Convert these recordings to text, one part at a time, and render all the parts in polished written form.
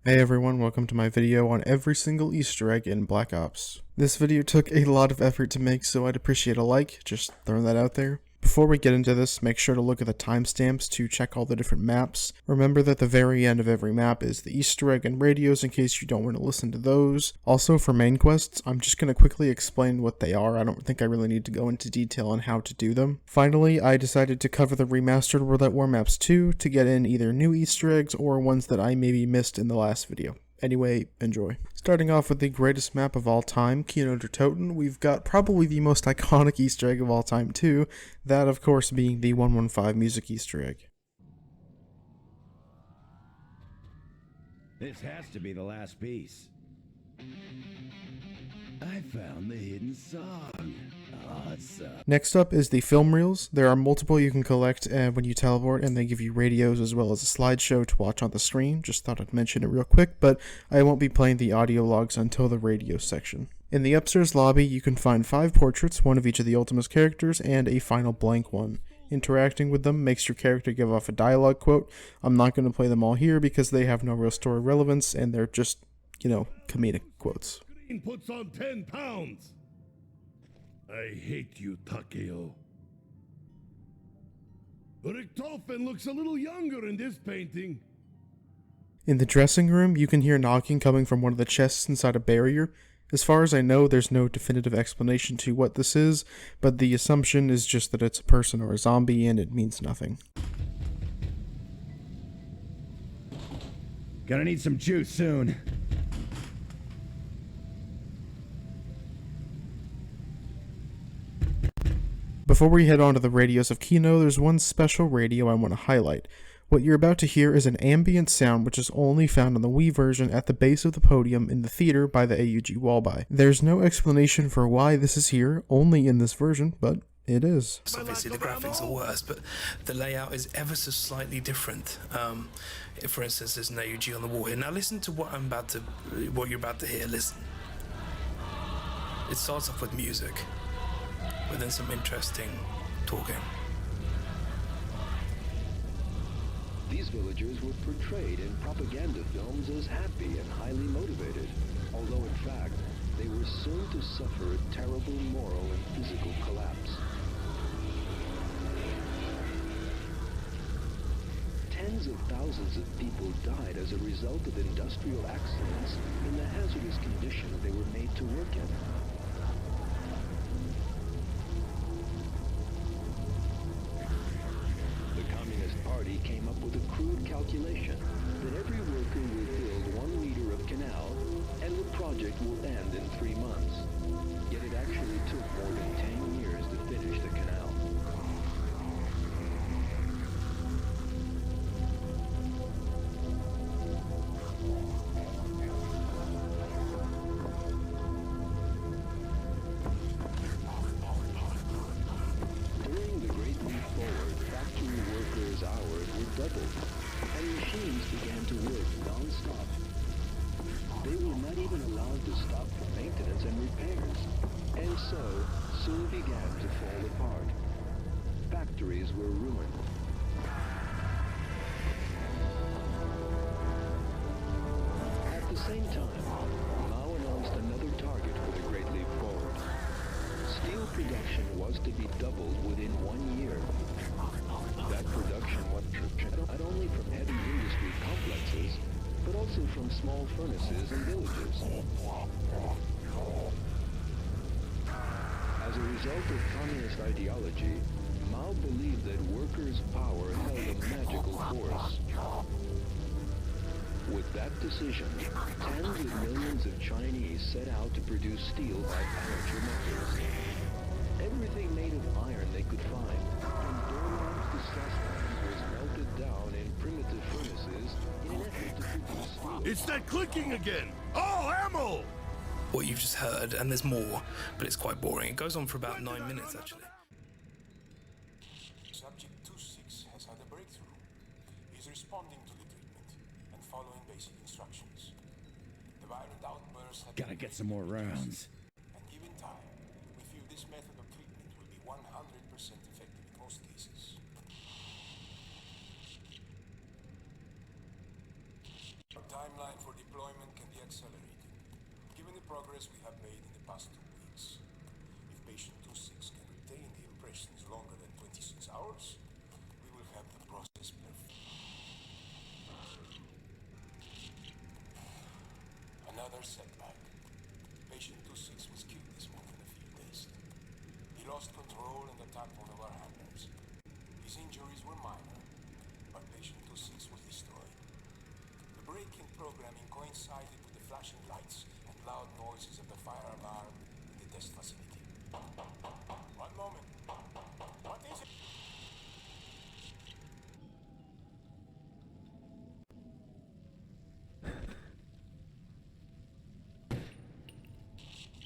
Hey everyone, welcome to my video on every single Easter egg in Black Ops. This video took a lot of effort to make, so I'd appreciate a like, just throwing that out there. Before we get into this, make sure to look at the timestamps to check all the different maps. Remember that the very end of every map is the Easter egg and radios in case you don't want to listen to those. Also, for main quests, I'm just going to quickly explain what they are. I don't think I really need to go into detail on how to do them. Finally, I decided to cover the remastered World at War maps too, to get in either new Easter eggs or ones that I maybe missed in the last video. Anyway, enjoy. Starting off with the greatest map of all time, Kino der Toten, we've got probably the most iconic Easter egg of all time too, that of course being the 115 music Easter egg. This has to be the last piece. I found the hidden song. Awesome. Next up is the film reels. There are multiple you can collect when you teleport, and they give you radios as well as a slideshow to watch on the screen. Just thought I'd mention it real quick, but I won't be playing the audio logs until the radio section. In the upstairs lobby, you can find 5 portraits, one of each of the Ultimus characters, and a final blank one. Interacting with them makes your character give off a dialogue quote. I'm not going to play them all here because they have no real story relevance, and they're just, comedic quotes. Green puts on 10 pounds. I hate you, Takeo. Richtofen looks a little younger in this painting. In the dressing room, you can hear knocking coming from one of the chests inside a barrier. As far as I know, there's no definitive explanation to what this is, but the assumption is just that it's a person or a zombie and it means nothing. Gonna need some juice soon. Before we head on to the radios of Kino, there's one special radio I want to highlight. What you're about to hear is an ambient sound which is only found on the Wii version at the base of the podium in the theater by the AUG wall-by. There's no explanation for why this is here, only in this version, but it is. Obviously the graphics are worse, but the layout is ever so slightly different. For instance, there's an AUG on the wall here. Now listen to what you're about to hear. Listen. It starts off with music, but then some interesting talking. These villagers were portrayed in propaganda films as happy and highly motivated, although in fact, they were soon to suffer a terrible moral and physical collapse. Tens of thousands of people died as a result of industrial accidents in the hazardous conditions they were made to work in. The Communist Party came up with a crude calculation that every worker will build 1 meter of canal and the project will end in 3 months. Yet it actually took more than 10 years to finish the canal. During the Great Leap Forward, factory workers' hours were doubled, and machines began to work non-stop. They were not even allowed to stop for maintenance and repairs, and so soon began to fall apart. Factories were ruined. At the same time, Mao announced another target for the Great Leap Forward. Steel production was to be doubled within 1 year. That production was not only from heavy industry complexes, but also from small furnaces and villages. As a result of communist ideology, Mao believed that workers' power held a magical force. With that decision, tens of millions of Chinese set out to produce steel by amateur methods. Everything made of iron they could find, from Dorlands to Sassland, was melted down in primitive furnaces in an effort to produce steel. It's that clicking again. Oh, ammo! What you've just heard, and there's more, but it's quite boring. It goes on for about 9 minutes, actually. Subject 26 has had a breakthrough. He is responding to the treatment and following basic instructions. The violent outburst had Gotta get some more rounds. and given time, we feel this method of treatment will be 100% effective in most cases. Our timeline for the accelerating, given the progress we have made in the past 2 weeks. If patient 26 can retain the impressions longer than 26 hours, we will have the process perfect. Another setback. Patient 26 was killed this month in a field test. He lost control and attacked one of our handlers. His injuries were minor, but patient 26 was destroyed. The break-in programming coincided with the flashing lights and loud noises of the fire alarm in the test facility. One moment. What is it?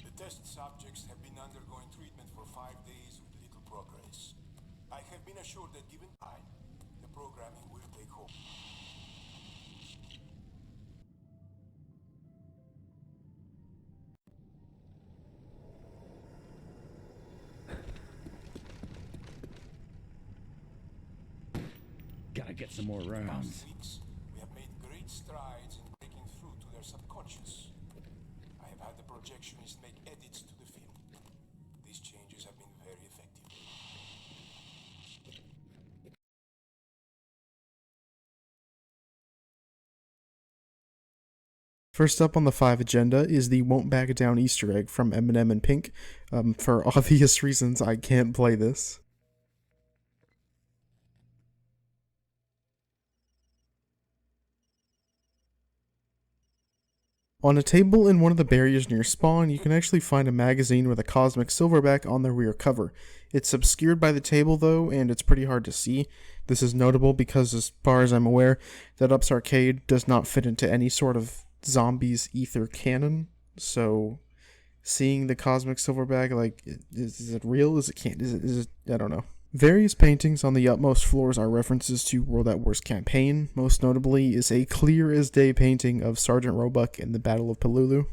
The test subjects have been undergoing treatment for 5 days with little progress. I have been assured that given time, the programming will take hold. Gotta get some more Past rounds. weeks, we have made great strides in breaking through to their subconscious. I have had the projectionist make edits to the film. These changes have been very effective. First up on the 5 agenda is the Won't Back Down Easter egg from Eminem and Pink. For obvious reasons, I can't play this. On a table in one of the barriers near spawn, you can actually find a magazine with a cosmic silverback on the rear cover. It's obscured by the table though, and it's pretty hard to see. This is notable because, as far as I'm aware, Dead Ups Arcade does not fit into any sort of zombies ether canon, so seeing the cosmic silverback, like, is it real? Is it I don't know. Various paintings on the utmost floors are references to World at War's campaign. Most notably is a clear as day painting of Sergeant Roebuck in the Battle of Pelulu.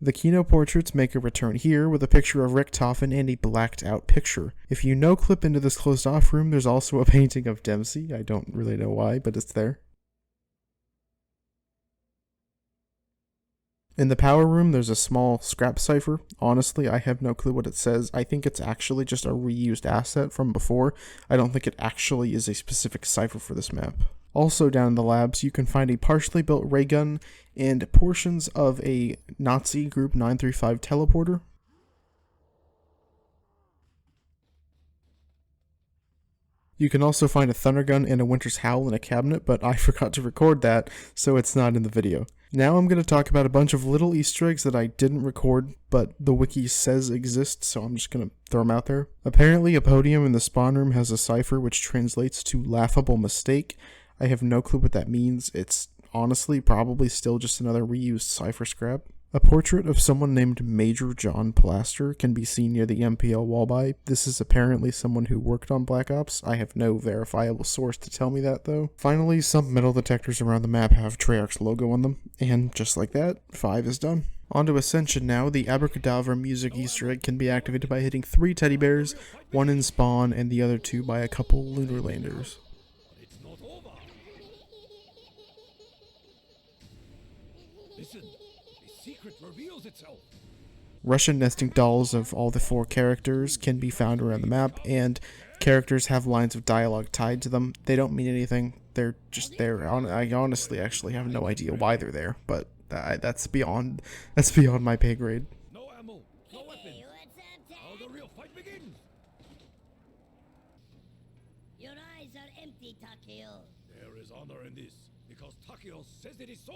The Kino portraits make a return here with a picture of Richtofen and a blacked out picture. If you no-clip into this closed off room, there's also a painting of Dempsey. I don't really know why, but it's there. In the power room, there's a small scrap cipher. Honestly, I have no clue what it says. I think it's actually just a reused asset from before. I don't think it actually is a specific cipher for this map. Also down in the labs, you can find a partially built ray gun and portions of a Nazi Group 935 teleporter. You can also find a thunder gun and a Winter's Howl in a cabinet, but I forgot to record that, so it's not in the video. Now I'm going to talk about a bunch of little Easter eggs that I didn't record, but the wiki says exist, so I'm just going to throw them out there. Apparently, a podium in the spawn room has a cipher which translates to laughable mistake. I have no clue what that means. It's honestly probably still just another reused cipher scrap. A portrait of someone named Major John Plaster can be seen near the MPL wall-by. This is apparently someone who worked on Black Ops. I have no verifiable source to tell me that, though. Finally, some metal detectors around the map have Treyarch's logo on them, and just like that, 5 is done. On to Ascension now. The Abracadabra music Easter egg can be activated by hitting 3 teddy bears, 1 in spawn, and the other 2 by a couple lunar landers. It's not over. Listen, the secret reveals itself. Russian nesting dolls of all the 4 characters can be found around the map, and characters have lines of dialogue tied to them. They don't mean anything. They're just there. I honestly actually have no idea why they're there, but that's beyond my pay grade. No ammo, no weapons. Now the real fight begins. Your eyes are empty, Takeo. There is honor in this, because Takeo says it is so.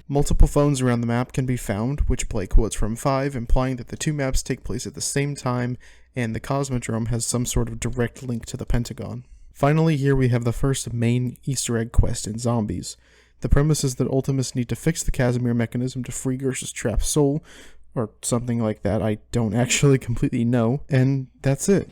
Multiple phones around the map can be found, which play quotes from 5, implying that the 2 maps take place at the same time, and the Cosmodrome has some sort of direct link to the Pentagon. Finally, here we have the first main Easter egg quest in Zombies. The premise is that Ultimus need to fix the Casimir mechanism to free Gersh's trapped soul, or something like that. I don't actually completely know, and that's it.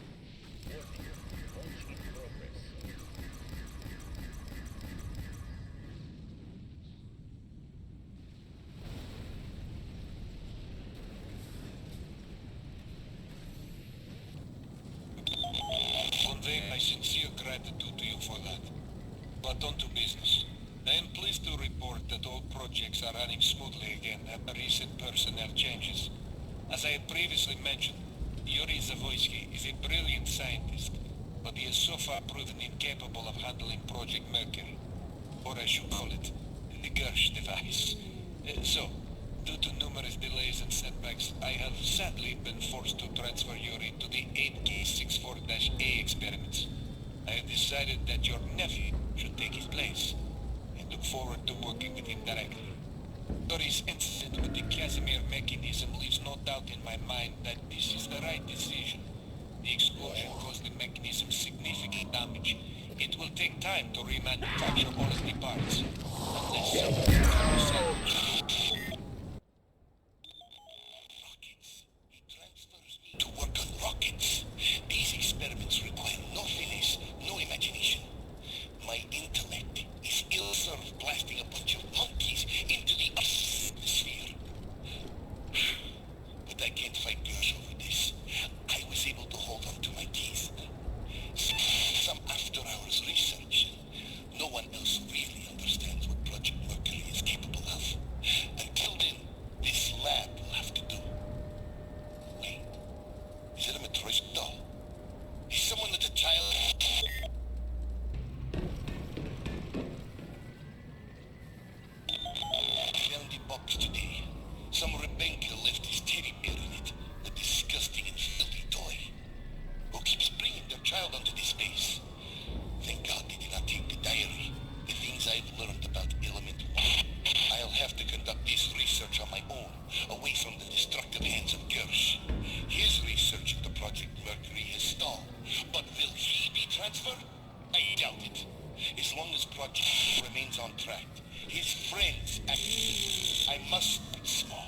One thing I sincerely for that. But on to business. I am pleased to report that all projects are running smoothly again after recent personnel changes. As I had previously mentioned, Yuri Zavoysky is a brilliant scientist, but he has so far proven incapable of handling Project Mercury, or I should call it, the Gersh device. So, due to numerous delays and setbacks, I have sadly been forced to transfer Yuri to the 8K64-A experiments. I have decided that your nephew should take his place, and look forward to working with him directly. Yuri's incident with the Casimir mechanism leaves no doubt in my mind that this is the right decision. The explosion caused the mechanism significant damage. It will take time to remanufacture all of the parts, unless someone can salvage. Rockets. He transfers me to work on rockets. These experiments require no finesse, no imagination. My intellect is ill-served blasting a bunch of monkeys into the atmosphere. But I can't fight Gersh over this. I was able to hold on to my teeth. Some after-hours research. No one else really understands what Project Mercury is capable of. Until then, this lab will have to do. Wait, is it a Matryoshka doll? Is someone at a child? Found the box today. Some Rebenka left his teddy bear in it. A disgusting and filthy toy. Who keeps bringing their child onto this base? Thank God they did not take the diary. The things I've learned about Element 1. I'll have to conduct this research on my own, away from the destructive hands of Gersh. His research into Project Mercury has stalled. But will he be transferred? I doubt it. As long as Project remains on track, his friends I must be small.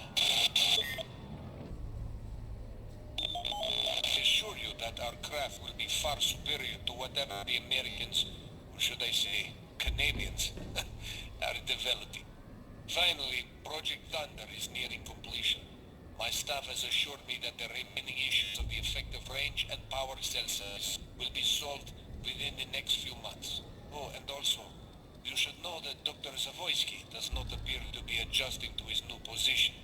I assure you that our craft will be far superior to whatever the Americans, or should I say, Canadians, are developing. Finally, Project Thunder is nearing completion. My staff has assured me that the remaining issues of the effective range and power cell size will be solved within the next few months. Oh, and also, you should know that Dr. Zavoysky does not appear to be adjusting to his new position.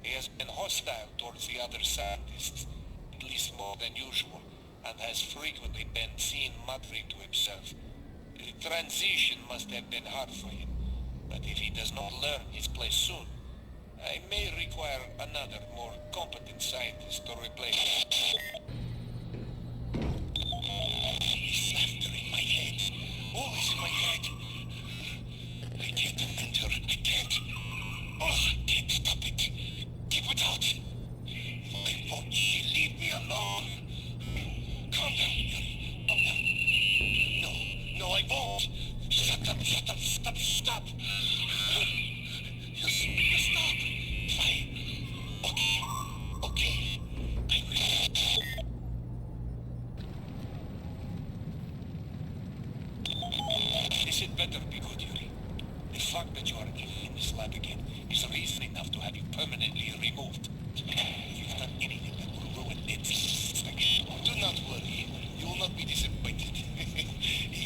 He has been hostile towards the other scientists, at least more than usual, and has frequently been seen muttering to himself. The transition must have been hard for him, but if he does not learn his place soon, I may require another, more competent scientist to replace him. He's laughter in my head. Always in my head. I can't enter. I can't. Oh, I can't stop it. Keep it out. Why won't you leave me alone? Calm down, Yuri. Calm down. No, I won't. Shut up. Stop. You stop. Fine. Okay. I will. This had better be good, Yuri. The fact that you are in this lab again is reason enough to have you permanently removed. If you've done anything that will ruin its inspection, do not worry. You will not be disappointed.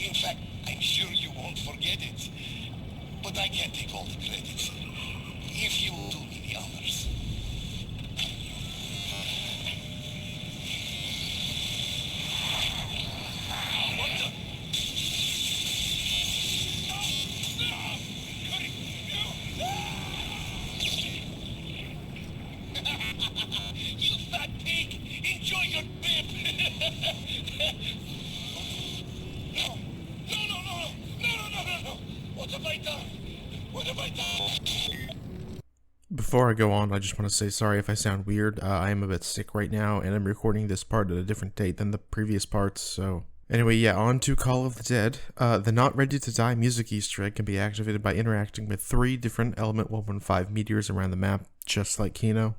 In fact, I'm sure you won't forget it. But I can't take all the credit. If you will do me the honors. What the? You fat pig! Enjoy your bib! No! What have I done? Before I go on, I just want to say sorry if I sound weird. I am a bit sick right now, and I'm recording this part at a different date than the previous parts, so... Anyway, yeah, on to Call of the Dead. The Not Ready to Die music Easter egg can be activated by interacting with 3 different Element 115 meteors around the map, just like Kino.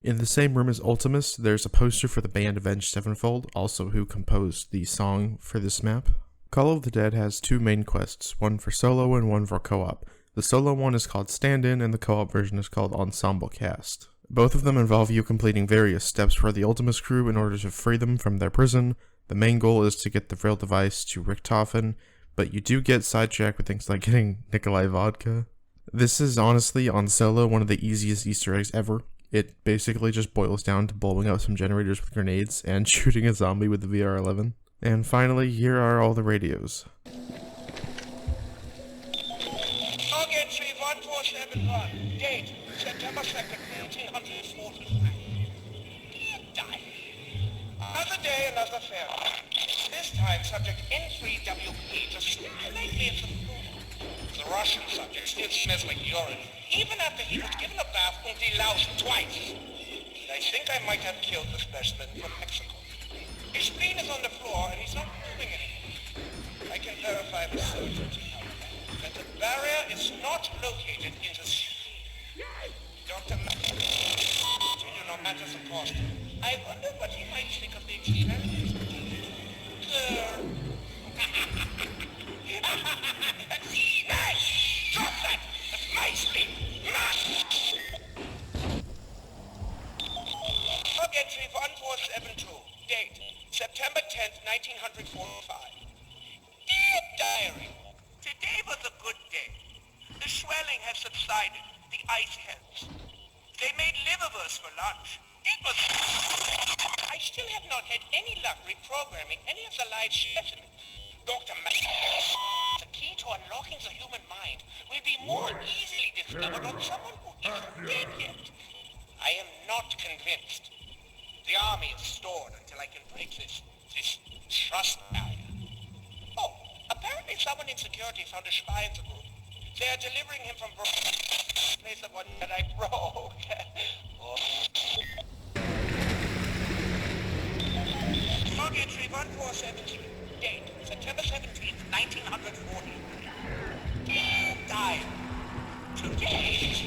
In the same room as Ultimus, there's a poster for the band Avenged Sevenfold, also who composed the song for this map. Call of the Dead has 2 main quests, one for solo and one for co-op. The solo one is called Stand-In and the co-op version is called Ensemble Cast. Both of them involve you completing various steps for the Ultimus crew in order to free them from their prison, The main goal is to get the Vril device to Richtofen, but you do get sidetracked with things like getting Nikolai Vodka. This is honestly, on solo, one of the easiest Easter eggs ever. It basically just boils down to blowing up some generators with grenades and shooting a zombie with the VR-11. And finally, here are all the radios. Target 31471. Date, September 2nd, 1945. Die. Another day, another failure. This time, subject N3WP just slightly at the floor. The Russian subject still smells like urine, even after he was given a bath and deloused twice. I think I might have killed the specimen from Mexico. His spleen is on the floor and he's not moving anymore. I can verify with certainty, however, that the barrier is not located in the spleen. Dr. To you no matters of cost. I wonder what he might think of the experiment. Nice! Drop that! That's my spleen! Log entry 1472. Date, September 10th, 1945. Dear Diary, today was a good day. The swelling has subsided. The ice helps. They made liverwurst for lunch. It was... I still have not had any luck reprogramming any of the live specimens. Dr. The key to unlocking the human mind will be more easily discovered on someone who isn't dead yet. I am not convinced. The army is stored until I can break this trust barrier. Oh, apparently someone in security found a spy in the group. They are delivering him from place of one that I broke. Log entry 1473. Date, September 17th, 1940. Died. Today is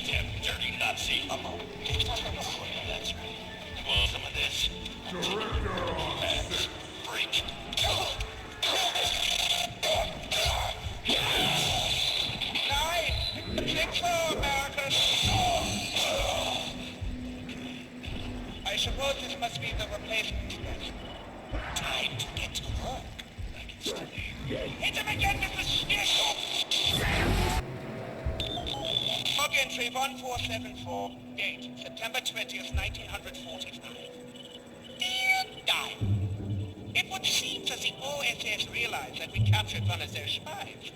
damn dirty Nazi humble. That's right. You want some of this? Freak. Nine. 6 for America. I suppose this must be the replacement stretch. Time to get to work. I can still hear. Hit him again with the stick! Log entry 1474. Date, September 20th, 1945. Dear Diary, it would seem that the OSS realized that we captured one of their spies.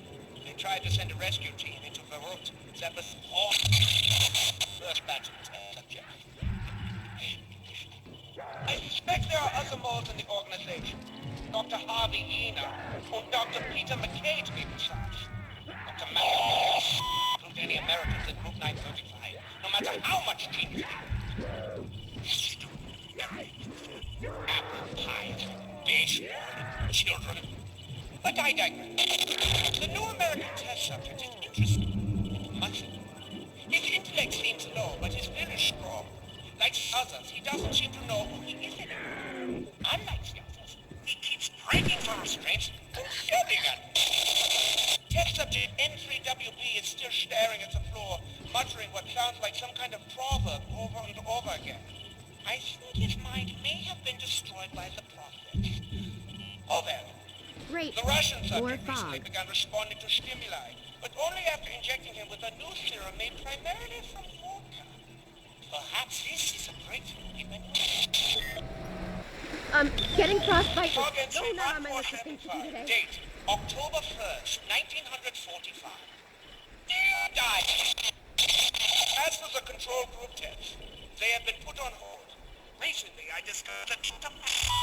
They tried to send a rescue team into Beirut. That was all. First batch of test subjects. I suspect there are other moles in the organization. Dr. Harvey Ena and Dr. Peter McKay to be precise. Dr. McKay include any Americans in Group 935, no matter how much genius apple pies, baseball, children. But I digress. The new American test subject is interesting. Much. His intellect seems low, but his will is strong. Like others, he doesn't seem to know who he is anymore. Unlike the others, he keeps breaking the restraints and shouting at them. Test subject N3WB is still staring at the floor, muttering what sounds like some kind of proverb over and over again. I think his mind may have been destroyed by the process. Oh well. Great. The Russian subject recently began responding to stimuli, but only after injecting him with a new serum made primarily from vodka. Perhaps this is a breakthrough in Getting frostbite Log is so entry not on my list of things to do 1475. today. Date, October 1st, 1945. Die. As for the control group tests, they have been put on hold. Recently, I discovered that Dr.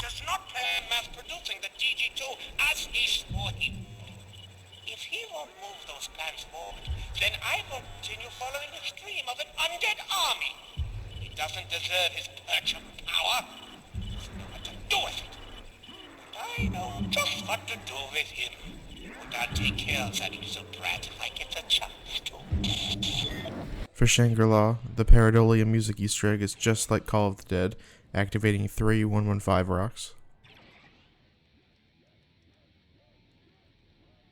does not plan mass producing the DG2 as he swore he would. If he won't move those plans forward, then I will continue following his dream of an undead army. He doesn't deserve his perch of power. Doesn't know what to do with it. But I know just what to do with him. And I'll take care of that little brat if I get the chance to. For Shangri-La, the Pareidolia music Easter egg is just like Call of the Dead, activating 3 115 rocks.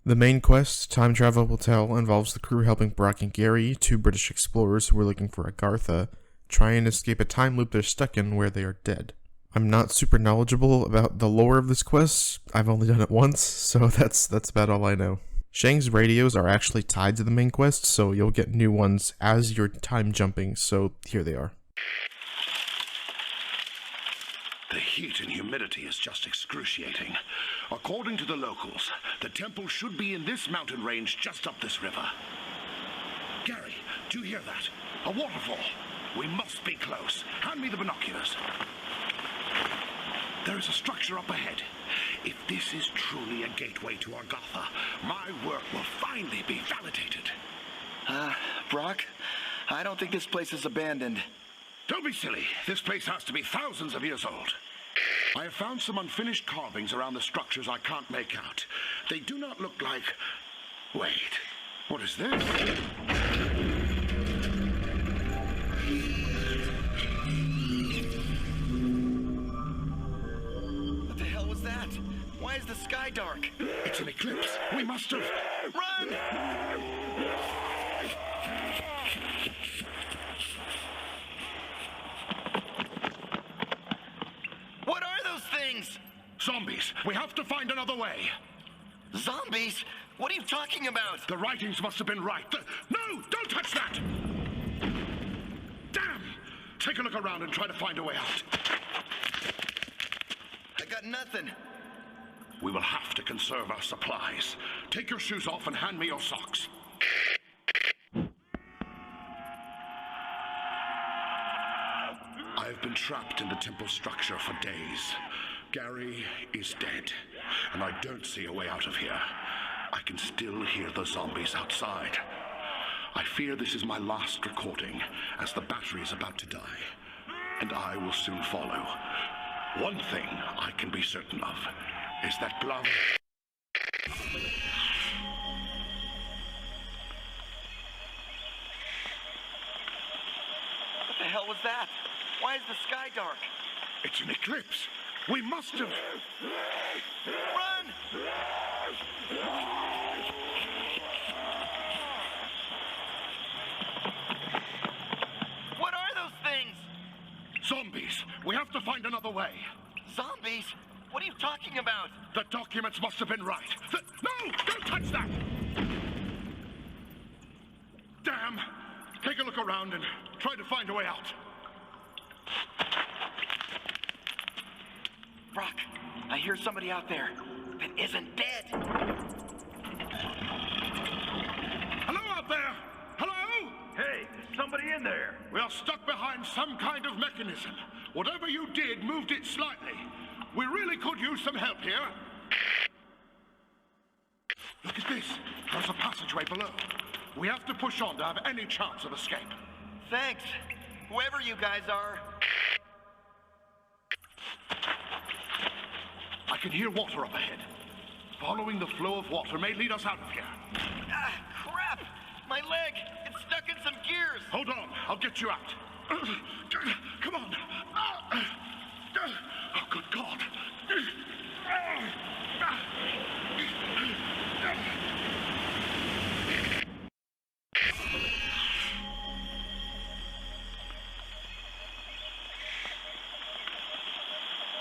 The main quest, Time Travel Will Tell, involves the crew helping Brock and Gary, 2 British explorers who are looking for Agartha, try and escape a time loop they're stuck in where they are dead. I'm not super knowledgeable about the lore of this quest. I've only done it once, so that's about all I know. Shang's radios are actually tied to the main quest, so you'll get new ones as you're time jumping, so here they are. The heat and humidity is just excruciating. According to the locals, the temple should be in this mountain range just up this river. Gary, do you hear that? A waterfall. We must be close. Hand me the binoculars. There is a structure up ahead. If this is truly a gateway to Argatha, my work will finally be validated. Brock, I don't think this place is abandoned. Don't be silly. This place has to be thousands of years old. I have found some unfinished carvings around the structures I can't make out. They do not look like... Wait, what is this? What the hell was that? Why is the sky dark? It's an eclipse. We must have... Run! What are those things? Zombies. We have to find another way. Zombies? What are you talking about? The writings must have been right. No! Don't touch that! Damn! Take a look around and try to find a way out. I got nothing. We will have to conserve our supplies. Take your shoes off and hand me your socks. I have been trapped in the temple structure for days. Gary is dead, and I don't see a way out of here. I can still hear the zombies outside. I fear this is my last recording, as the battery is about to die, and I will soon follow. One thing I can be certain of is that Glove... What the hell was that? Why is the sky dark? It's an eclipse. We must have... Run! What are those things? Zombies. We have to find another way. Zombies? What are you talking about? The documents must have been right. No! Don't touch that! Damn! Take a look around and try to find a way out. Brock, I hear somebody out there that isn't dead. Hello out there! Hello? Hey, there's somebody in there. We are stuck behind some kind of mechanism. Whatever you did moved it slightly. We really could use some help here. Look at this. There's a passageway below. We have to push on to have any chance of escape. Thanks, whoever you guys are. I can hear water up ahead. Following the flow of water may lead us out of here. Ah, crap! My leg! It's stuck in some gears! Hold on, I'll get you out. Come on. Oh, good God.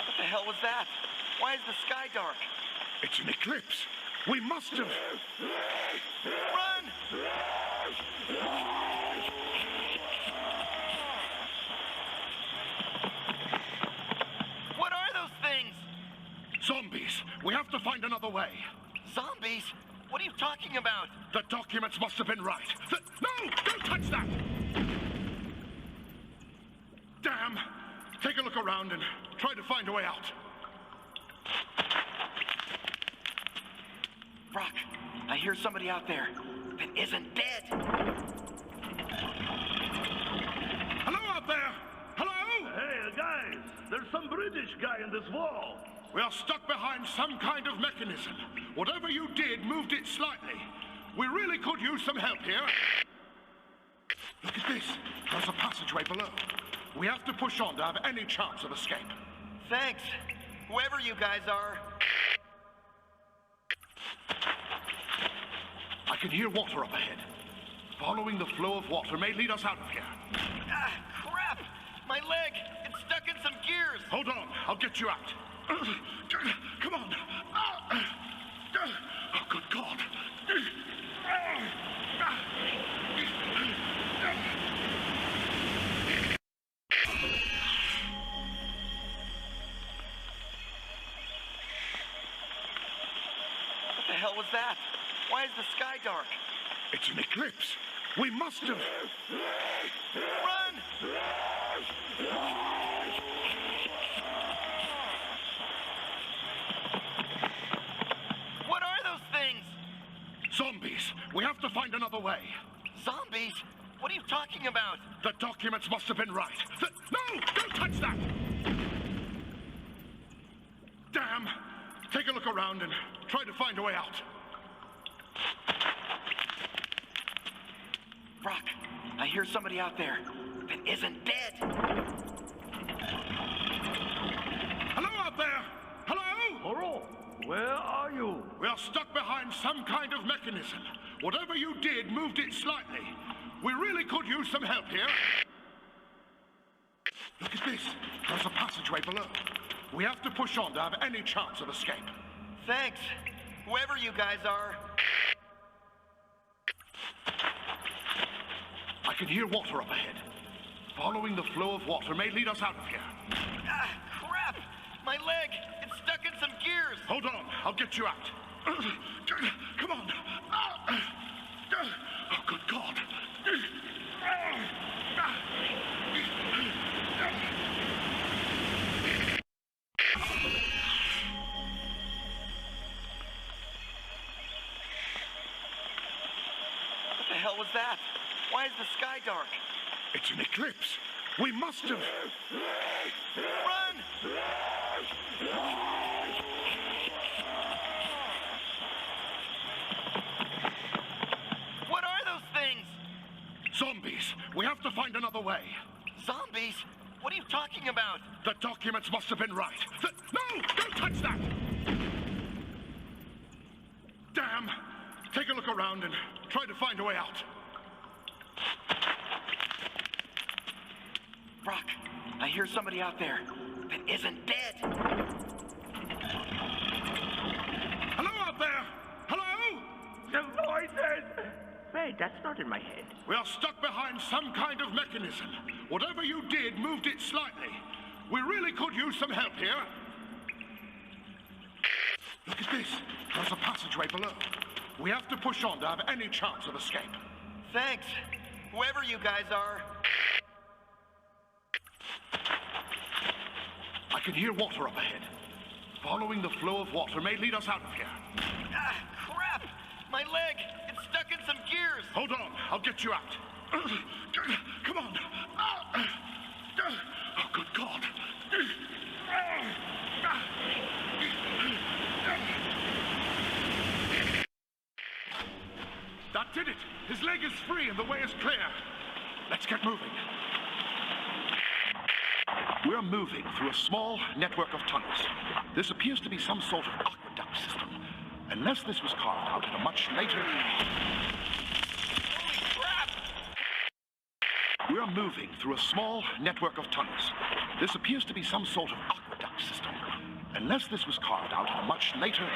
What the hell was that? Why is the sky dark? It's an eclipse. We must have... Run! What are those things? Zombies. We have to find another way. Zombies? What are you talking about? The documents must have been right. No! Don't touch that! Damn! Take a look around and try to find a way out. Brock, I hear somebody out there that isn't dead. Hello out there! Hello? Hey, guys, there's some British guy in this wall. We are stuck behind some kind of mechanism. Whatever you did moved it slightly. We really could use some help here. Look at this. There's a passageway below. We have to push on to have any chance of escape. Thanks, whoever you guys are. I can hear water up ahead. Following the flow of water may lead us out of here. Ah, crap! My leg! It's stuck stuck in some gears. Hold on, I'll get you out. Come on. Oh, good God. What the hell was that? Why is the sky dark? It's an eclipse. We must have... Run! What are those things? Zombies. We have to find another way. Zombies? What are you talking about? The documents must have been right. No! Don't touch that! Damn! Take a look around and try to find a way out. Brock, I hear somebody out there that isn't dead. Hello out there! Hello? Hello, where are you? We are stuck behind some kind of mechanism. Whatever you did moved it slightly. We really could use some help here. Look at this. There's a passageway below. We have to push on to have any chance of escape. Thanks. Whoever you guys are. I can hear water up ahead. Following the flow of water may lead us out of here. Ah, crap! My leg! It's stuck in some gears! Hold on, I'll get you out. Come on. Oh, good God. What the hell was that? Why is the sky dark? It's an eclipse. We must have... Run! What are those things? Zombies. We have to find another way. Zombies? What are you talking about? The documents must have been right. No! Don't touch that! Damn! Take a look around and try to find a way out. Brock, I hear somebody out there that isn't dead. Hello out there! Hello? The voices! Wait, that's not in my head. We are stuck behind some kind of mechanism. Whatever you did moved it slightly. We really could use some help here. Look at this. There's a passageway below. We have to push on to have any chance of escape. Thanks. Whoever you guys are. I can hear water up ahead. Following the flow of water may lead us out of here. Ah, crap! My leg! It's stuck in some gears! Hold on, I'll get you out. Come on. Oh, good God. That did it. His leg is free and the way is clear. Let's get moving. We're moving through a small network of tunnels. This appears to be some sort of aqueduct system. Unless this was carved out at a much later... Holy crap! We're moving through a small network of tunnels. This appears to be some sort of aqueduct system. Unless this was carved out at a much later...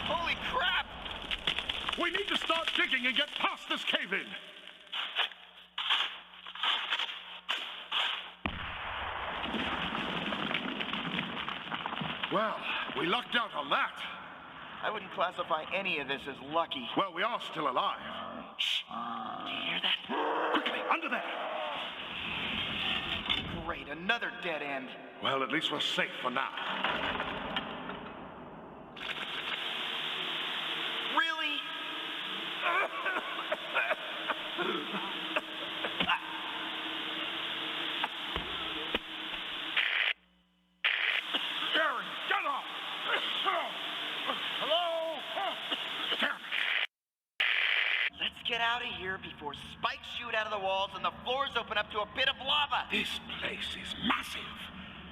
Holy crap! We need to start digging and get past this cave-in. Well, we lucked out on that. I wouldn't classify any of this as lucky. Well, we are still alive. Shh. Do you hear that? Quickly, under there. Great, another dead end. Well, at least we're safe for now. Really? Gary, get up! Hello? Damn it. Let's get out of here before spikes shoot out of the walls and the floors open up to a pit of lava. This place is massive.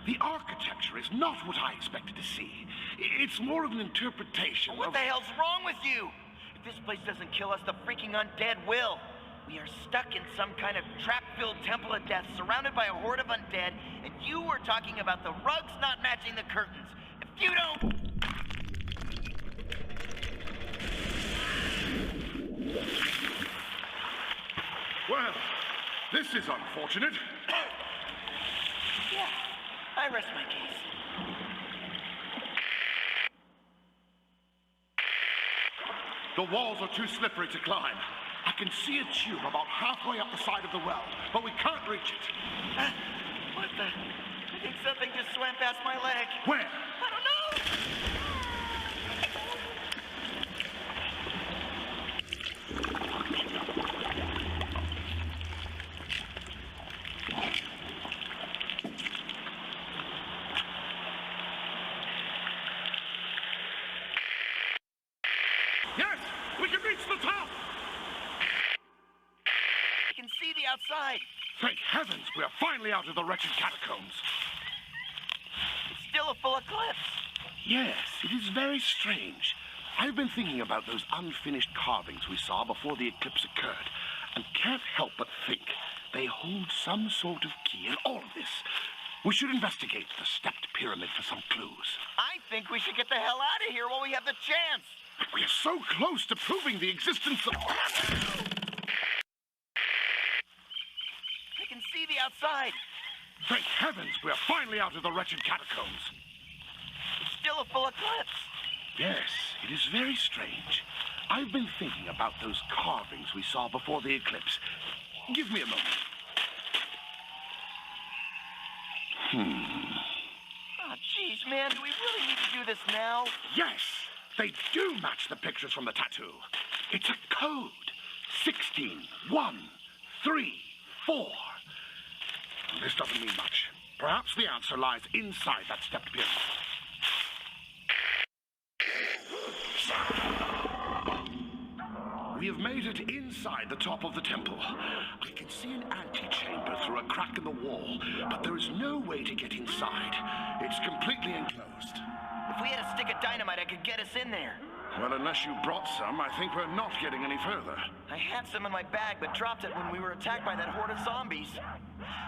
The architecture is not what I expected to see. It's more of an interpretation What of... the hell's wrong with you? If this place doesn't kill us, the freaking undead will. We are stuck in some kind of trap-filled temple of death, surrounded by a horde of undead, and you were talking about the rugs not matching the curtains. If you don't... Well, this is unfortunate. Yeah, I rest my case. The walls are too slippery to climb. I can see a tube about halfway up the side of the well, but we can't reach it. What the? I think something just swam past my leg. Where? I don't know! Yes! We can reach the top! I can see the outside. Thank heavens, we are finally out of the wretched catacombs. It's still a full eclipse. Yes, it is very strange. I've been thinking about those unfinished carvings we saw before the eclipse occurred, and can't help but think they hold some sort of key in all of this. We should investigate the stepped pyramid for some clues. I think we should get the hell out of here while we have the chance. We are so close to proving the existence of... I can see the outside. Thank heavens, we are finally out of the wretched catacombs. It's still a full eclipse. Yes, it is very strange. I've been thinking about those carvings we saw before the eclipse. Give me a moment. Oh, jeez, man, do we really need to do this now? Yes, they do match the pictures from the tattoo. It's a code. 16, 1, 3, 4. This doesn't mean much. Perhaps the answer lies inside that stepped pyramid. We have made it inside the top of the temple. I can see an antechamber through a crack in the wall, but there is no way to get inside. It's completely enclosed. If we had a stick of dynamite, I could get us in there. Well, unless you brought some, I think we're not getting any further. I had some in my bag, but dropped it when we were attacked by that horde of zombies.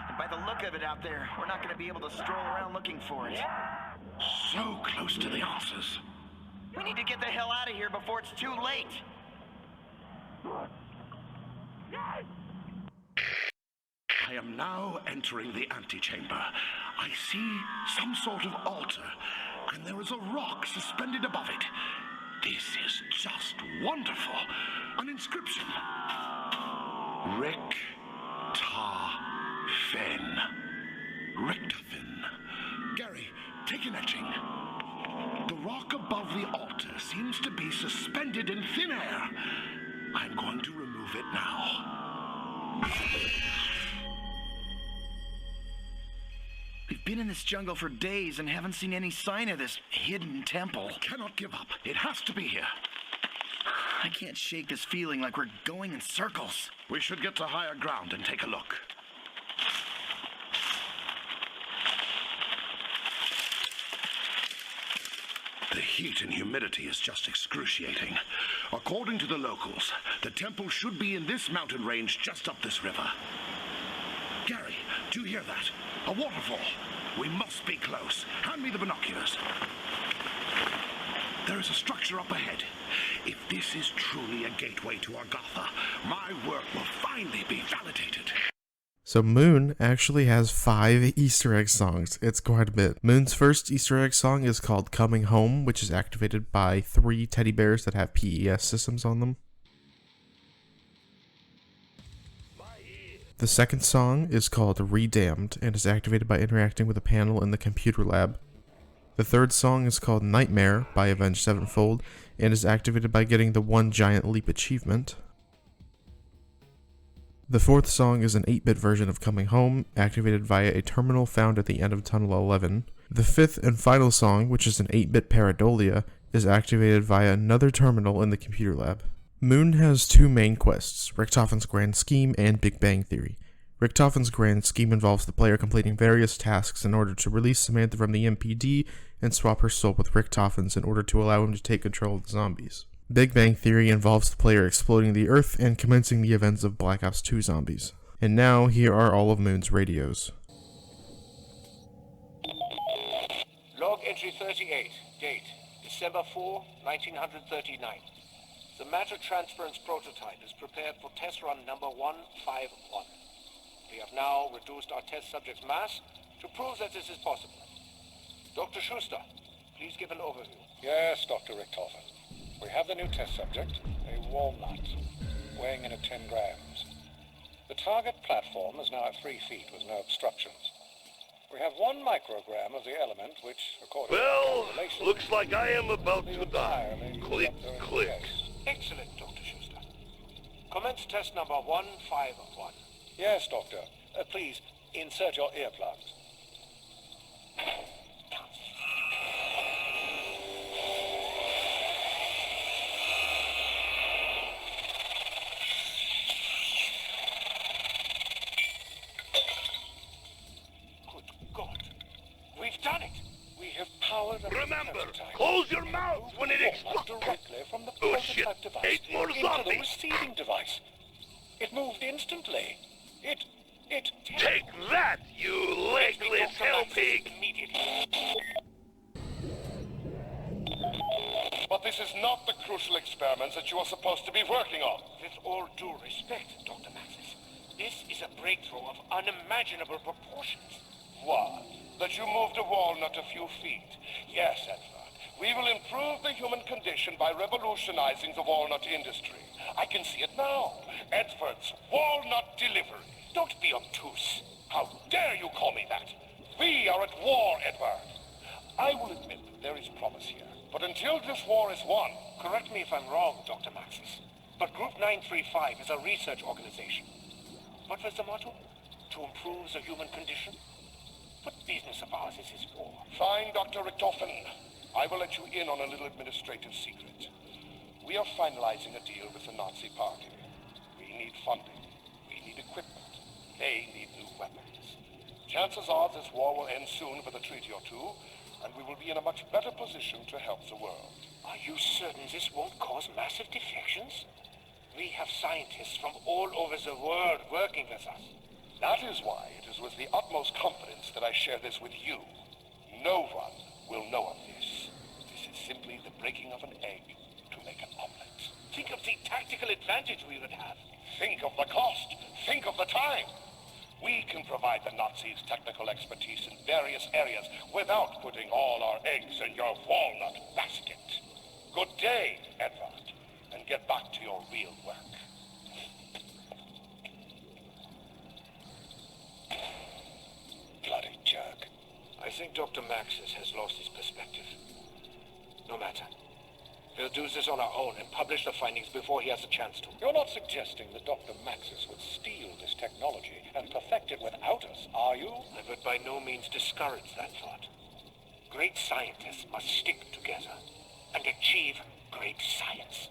And by the look of it out there, we're not going to be able to stroll around looking for it. So close to the answers. We need to get the hell out of here before it's too late. I am now entering the antechamber. I see some sort of altar, and there is a rock suspended above it. This is just wonderful. An inscription. Rick Ta Fen. Richtofen. Gary, take an etching. The rock above the altar seems to be suspended in thin air. I'm going to remove it now. We've been in this jungle for days and haven't seen any sign of this hidden temple. We cannot give up. It has to be here. I can't shake this feeling like we're going in circles. We should get to higher ground and take a look. The heat and humidity is just excruciating. According to the locals, the temple should be in this mountain range just up this river. Gary, do you hear that? A waterfall. We must be close. Hand me the binoculars. There is a structure up ahead. If this is truly a gateway to Argatha, my work will finally be validated. So Moon actually has 5 Easter egg songs. It's quite a bit. Moon's first Easter egg song is called Coming Home, which is activated by 3 teddy bears that have PES systems on them. The second song is called Redamned and is activated by interacting with a panel in the computer lab. The third song is called Nightmare by Avenged Sevenfold and is activated by getting the One Giant Leap achievement. The fourth song is an 8-bit version of Coming Home, activated via a terminal found at the end of Tunnel 11. The fifth and final song, which is an 8-bit pareidolia, is activated via another terminal in the computer lab. Moon has 2 main quests, Richtofen's Grand Scheme and Big Bang Theory. Richtofen's Grand Scheme involves the player completing various tasks in order to release Samantha from the MPD and swap her soul with Richtofen's in order to allow him to take control of the zombies. Big Bang Theory involves the player exploding the Earth and commencing the events of Black Ops 2 Zombies. And now, here are all of Moon's radios. Log entry 38, date December 4, 1939. The matter transference prototype is prepared for test run number 151. We have now reduced our test subject's mass to prove that this is possible. Dr. Schuster, please give an overview. Yes, Dr. Richtofen. We have the new test subject, a walnut, weighing in at 10 grams. The target platform is now at 3 feet with no obstructions. We have 1 microgram of the element which, according to calculations, looks like I am about to die. Click, click. Excellent, Dr. Schuster. Commence test number 151. Yes, Doctor. Please, insert your earplugs. Remember, close your mouth when it explodes. Directly from the Oh shit, prototype device 8 more into zombies. the receiving device. It moved instantly. It... Take that, you legless hell pig! But this is not the crucial experiments that you are supposed to be working on. With all due respect, Dr. Maxis, this is a breakthrough of unimaginable proportions. What? That you moved a walnut a few feet? Yes, Edward. We will improve the human condition by revolutionizing the walnut industry. I can see it now. Edward's walnut delivery. Don't be obtuse. How dare you call me that? We are at war, Edward. I will admit that there is promise here. But until this war is won... Correct me if I'm wrong, Dr. Maxis, but Group 935 is a research organization. What was the motto? To improve the human condition? What business of ours is this war? Fine, Dr. Richtofen. I will let you in on a little administrative secret. We are finalizing a deal with the Nazi Party. We need funding. We need equipment. They need new weapons. Chances are this war will end soon with a treaty or two, and we will be in a much better position to help the world. Are you certain this won't cause massive defections? We have scientists from all over the world working with us. That is why it is with the utmost confidence that I share this with you. No one will know of this. This is simply the breaking of an egg to make an omelet. Think of the tactical advantage we would have. Think of the cost. Think of the time. We can provide the Nazis technical expertise in various areas without putting all our eggs in your walnut basket. Good day, Edward, and get back to your real work. Bloody jerk. I think Dr. Maxis has lost his perspective. No matter. We'll do this on our own and publish the findings before he has a chance to. You're not suggesting that Dr. Maxis would steal this technology and perfect it without us, are you? I would by no means discourage that thought. Great scientists must stick together and achieve great science.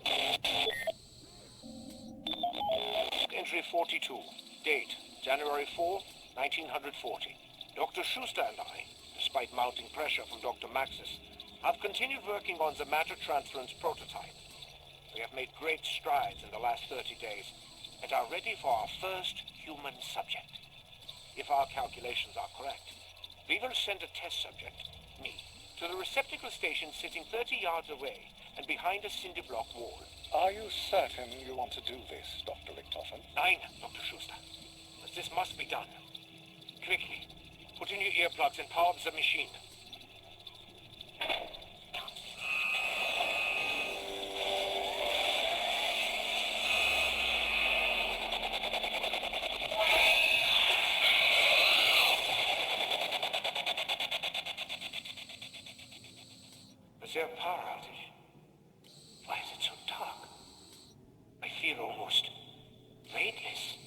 Entry 42. Date, January 4, 1940. Dr. Schuster and I, despite mounting pressure from Dr. Maxis, have continued working on the matter transference prototype. We have made great strides in the last 30 days and are ready for our first human subject. If our calculations are correct, we will send a test subject, me, to the receptacle station sitting 30 yards away and behind a cinder block wall. Are you certain you want to do this, Dr. Richtofen? Nein, Dr. Schuster. But this must be done. Quickly, put in your earplugs and power up the machine. Is there a power outage? Why is it so dark? I feel almost weightless.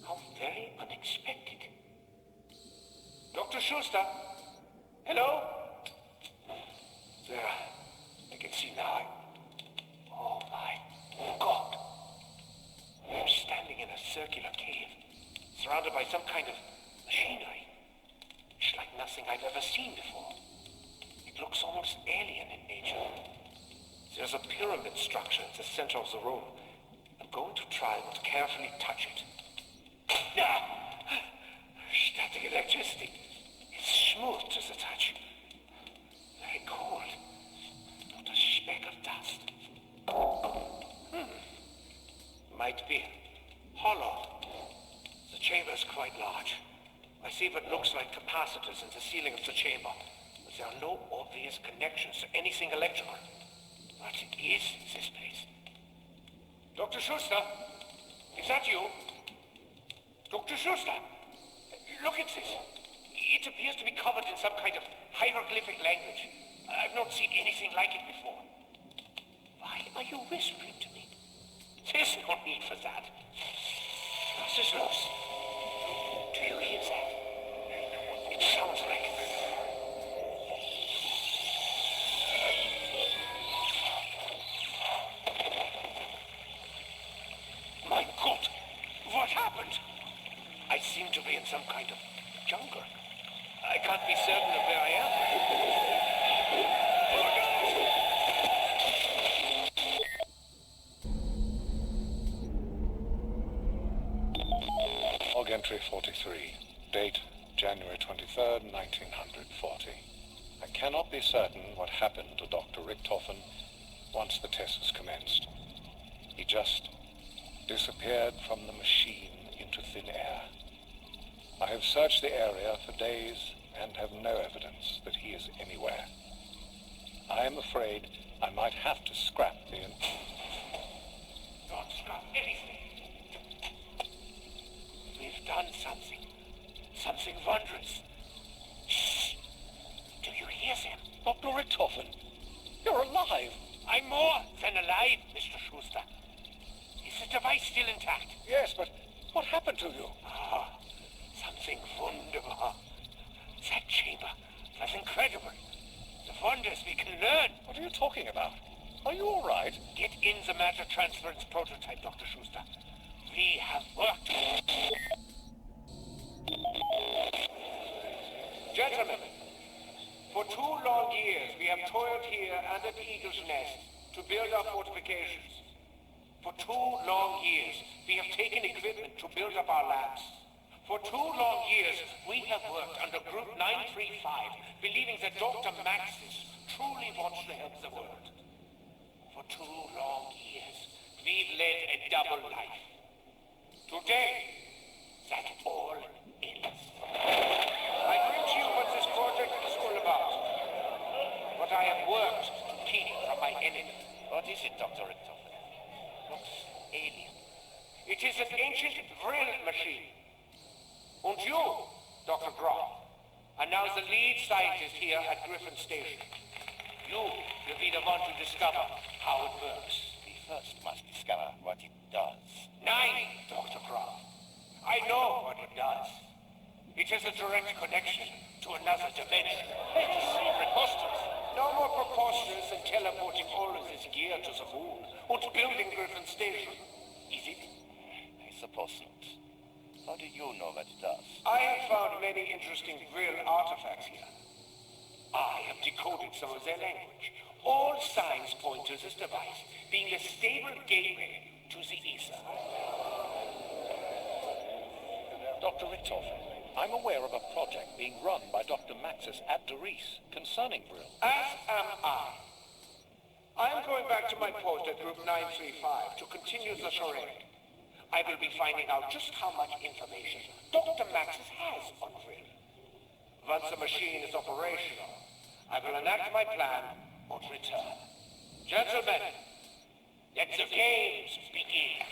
How very unexpected. Dr. Schuster? Hello? There. I can see now. Oh my God. I'm standing in a circular cave, surrounded by some kind of machinery. It's like nothing I've ever seen before. It looks almost alien in nature. There's a pyramid structure at the center of the room. I'm going to try and carefully touch it. Static electricity. It's smooth to the touch. Very cold. Not a speck of dust. Might be hollow. The chamber is quite large. I see what looks like capacitors in the ceiling of the chamber, but there are no obvious connections to anything electrical. What is this place? Dr. Schuster? Is that you? Dr. Schuster? Look at this. It appears to be covered in some kind of hieroglyphic language. I've not seen anything like it before. Why are you whispering to me? There's no need for that. This is loose. Do you hear that? It sounds like... My God! What happened? I seem to be in some kind of jungle. I can't be certain of where I am. Log entry 43. Date January 23rd, 1940. I cannot be certain what happened to Dr. Richtofen once the test was commenced. He just disappeared from the machine into thin air. I have searched the area for days and have no evidence that he is anywhere. I am afraid I might have to scrap the... Don't scrap anything. We've done something. Something wondrous. Shh. Do you hear them? Dr. Richtofen, you're alive. I'm more than alive, Mr. Schuster. Is the device still intact? Yes, but what happened to you? Something wonderful. That chamber was incredible. The wonders we can learn. What are you talking about? Are you all right? Get in the matter transference prototype, Dr. Schuster. We have worked. Gentlemen, for 2 long years we have toiled here under the Eagle's Nest to build our fortifications. For 2 long years we have taken equipment to build up our labs. For 2 long years we have worked under Group 935, believing that Dr. Maxis truly wants to help the world. For 2 long years we've led a double life. Today, that all ends. I bring to you what this project is all about. What I have worked to keep from my enemy. What is it, Dr. Richtofen? Looks alien. It is an ancient Vril machine. And you, Dr. Groff, are now the lead scientist here at Griffin Station. You will be the one to discover how it works. We first must discover what it does. Nay, Dr. Groff. I know what it does. It has a direct connection to another dimension. It is preposterous. No more preposterous than teleporting all of this gear to the moon and building Griffin Station, is it? I suppose not. How do you know what it does? I have found many interesting Vril artifacts here. I have decoded some of their language. All signs point to this device being the stable gateway to the ether. Dr. Richtofen, I'm aware of a project being run by Dr. Maxis at Doris concerning Vril. As am I. I am going back to my post at Group 935 to continue the charade. I will be finding out just how much information Dr. Maxis has on Vril. Once the machine is operational, I will enact my plan and return. Gentlemen, let the games begin.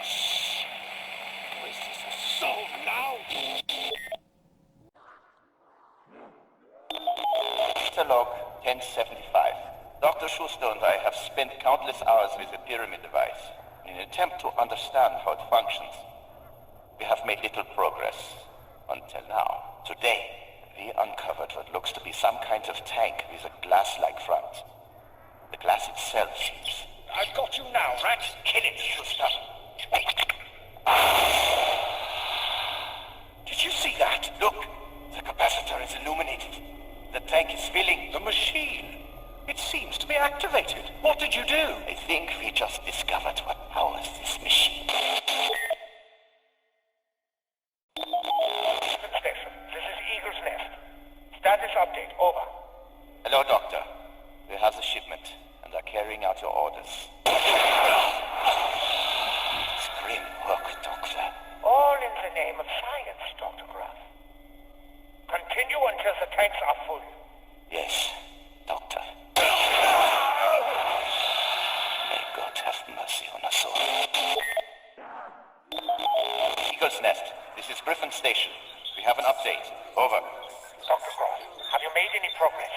Shh! Is this a soul now? Log 1075. Dr. Schuster and I have spent countless hours with the pyramid device in an attempt to understand how it functions. We have made little progress until now. Today, we uncovered what looks to be some kind of tank with a glass-like front. The glass itself seems... I've got you now, rat. Kill it, Schuster. Did you see that? Look, the capacitor is illuminated. The tank is filling. The machine! did you do? I think we just discovered what powers this machine. Station, this is Eagle's Nest. Status update, over. Hello, Doctor. We have the shipment and are carrying out your orders. It's grim work, Doctor. All in the name of science, Dr. Gruff. Continue until the tanks are full. Yes, Doctor. May God have mercy on us all. Eagle's Nest, this is Griffin Station. We have an update. Over. Dr. Gruff, have you made any progress?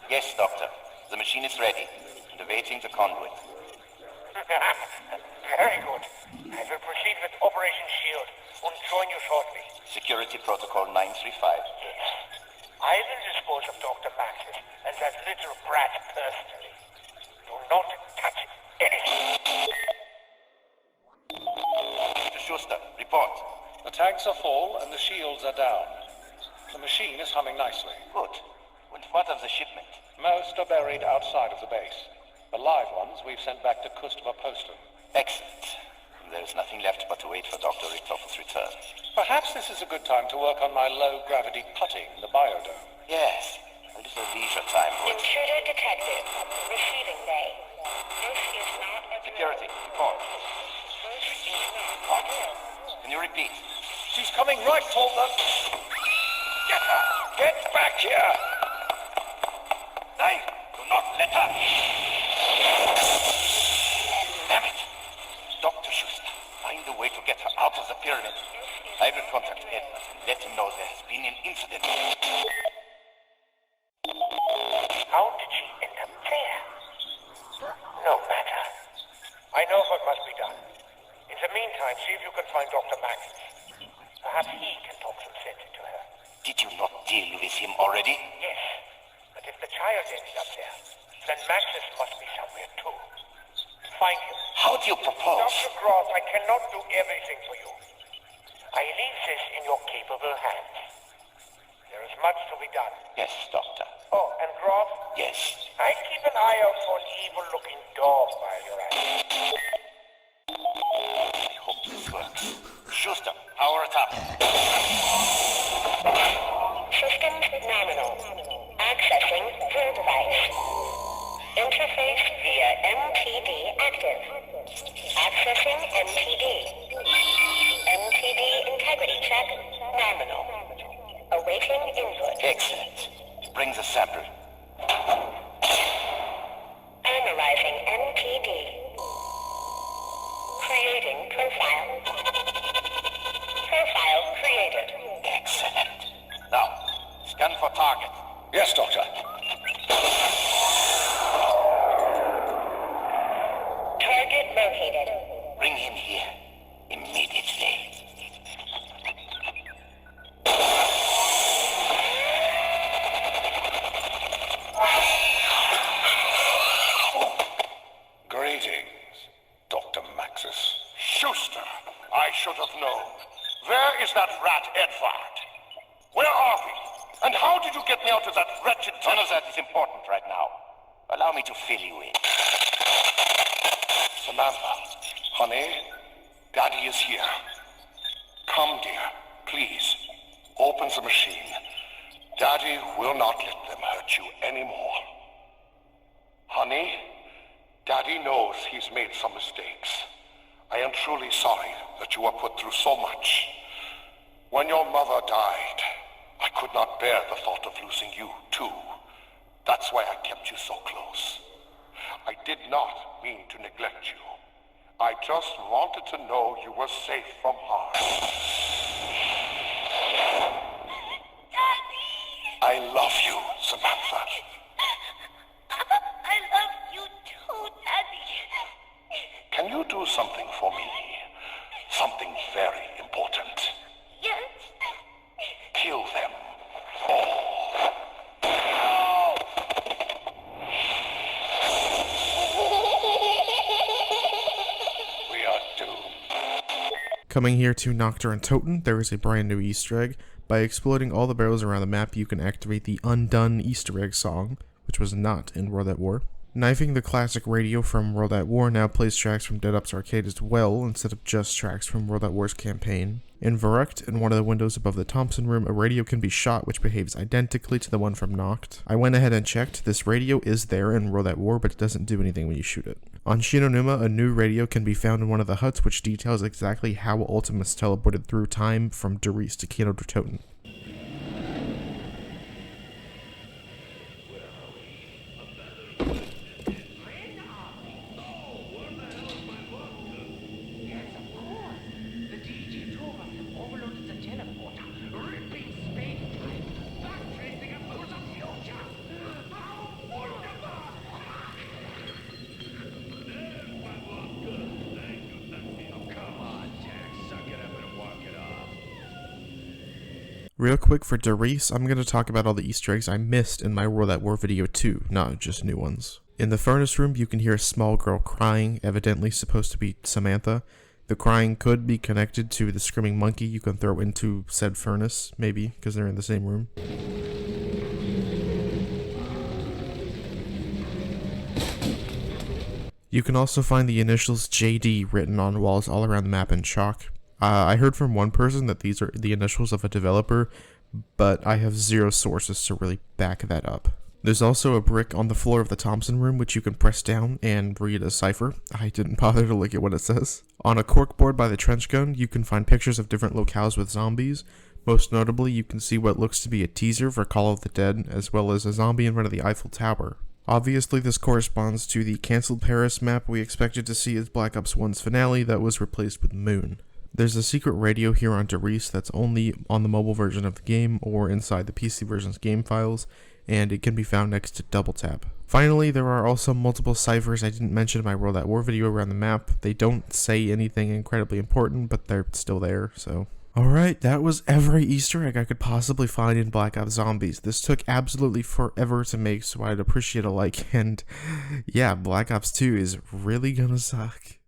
Yes, Doctor. The machine is ready and awaiting the conduit. Very good. I will proceed with Operation Shield and join you shortly. Security Protocol 935. Yes. I will dispose of Dr. Maxis and that little brat personally. Do not touch anything. Mr. Schuster, report. The tanks are full and the shields are down. The machine is humming nicely. Good. And what of the shipment? Most are buried outside of the base. The live ones we've sent back to Kustova Postum. Excellent. There is nothing left but to wait for Dr. Richtofer's return. Perhaps this is a good time to work on my low-gravity putting in the biodome. Yes, a little leisure time would. Intruder detected. Receiving bay. This is not a Security, report. This is not a drill. Can you repeat? She's coming right toward them. Get her! Get back here! Nay, do not let her! Damn it! Dr. Schuster, find a way to get her out of the pyramid. I will contact Edmund and let him know there has been an incident. How did she end up there? No matter. I know what must be done. In the meantime, see if you can find Dr. Maxis. Perhaps he can talk some sense into her. Did you not deal with him already? Yes. But if the child ended up there, then Maxis must be somewhere too. Find him. How do you propose? Dr. Groth, I cannot do everything for you. I leave this in your capable hands. There is much to be done. Yes, Doctor. Oh, and Groth? Yes. I keep an eye out for an evil-looking dog while you're at it. I hope this works. Schuster, power it up. Systems nominal. Accessing the device. Interface via MTD active. Accessing MTD. MTD integrity check nominal. Awaiting input. Excellent. Bring the sample. Analyzing MTD. Creating profile. Profile created. Excellent. Now, scan for target. Yes, Doctor. Target located. Bring him here. Immediately. Greetings, Dr. Maxis. Schuster, I should have known. Where is that rat Edvard? Where are we? And how did you get me out of that wretched... None of that is important right now. Allow me to fill you in. Samantha, honey, Daddy is here. Come, dear, please. Open the machine. Daddy will not let them hurt you anymore. Honey, Daddy knows he's made some mistakes. I am truly sorry that you were put through so much. When your mother died, I could not bear the thought of losing you, too. That's why I kept you so close. I did not mean to neglect you. I just wanted to know you were safe from harm. Daddy! I love you, Samantha. I love you too, Daddy. Can you do something for me? Something very important. Yes. Kill them all. We are doomed. Coming here to Nocturne and Toten, there is a brand new Easter egg. By exploding all the barrels around the map, you can activate the Undone Easter egg song, which was not in World at War. Knifing the classic radio from World at War now plays tracks from Dead Up's arcade as well, instead of just tracks from World at War's campaign. In Verrückt, in one of the windows above the Thompson room, a radio can be shot which behaves identically to the one from Noct. I went ahead and checked, this radio is there in World at War, but it doesn't do anything when you shoot it. On Shinonuma, a new radio can be found in one of the huts which details exactly how Ultimus teleported through time from Der Riese to Kino der Toten. Real quick for Der Riese, I'm going to talk about all the Easter eggs I missed in my World at War video too, not just new ones. In the furnace room, you can hear a small girl crying, evidently supposed to be Samantha. The crying could be connected to the screaming monkey you can throw into said furnace, maybe, because they're in the same room. You can also find the initials JD written on walls all around the map in chalk. I heard from one person that these are the initials of a developer, but I have zero sources to really back that up. There's also a brick on the floor of the Thompson room which you can press down and read a cipher. I didn't bother to look at what it says. On a corkboard by the trench gun, you can find pictures of different locales with zombies. Most notably, you can see what looks to be a teaser for Call of the Dead, as well as a zombie in front of the Eiffel Tower. Obviously, this corresponds to the cancelled Paris map we expected to see as Black Ops 1's finale that was replaced with Moon. There's a secret radio here on Der Riese that's only on the mobile version of the game or inside the PC version's game files, and it can be found next to Double Tap. Finally, there are also multiple ciphers I didn't mention in my World at War video around the map. They don't say anything incredibly important, but they're still there, so... Alright, that was every Easter egg I could possibly find in Black Ops Zombies. This took absolutely forever to make, so I'd appreciate a like, and yeah, Black Ops 2 is really gonna suck.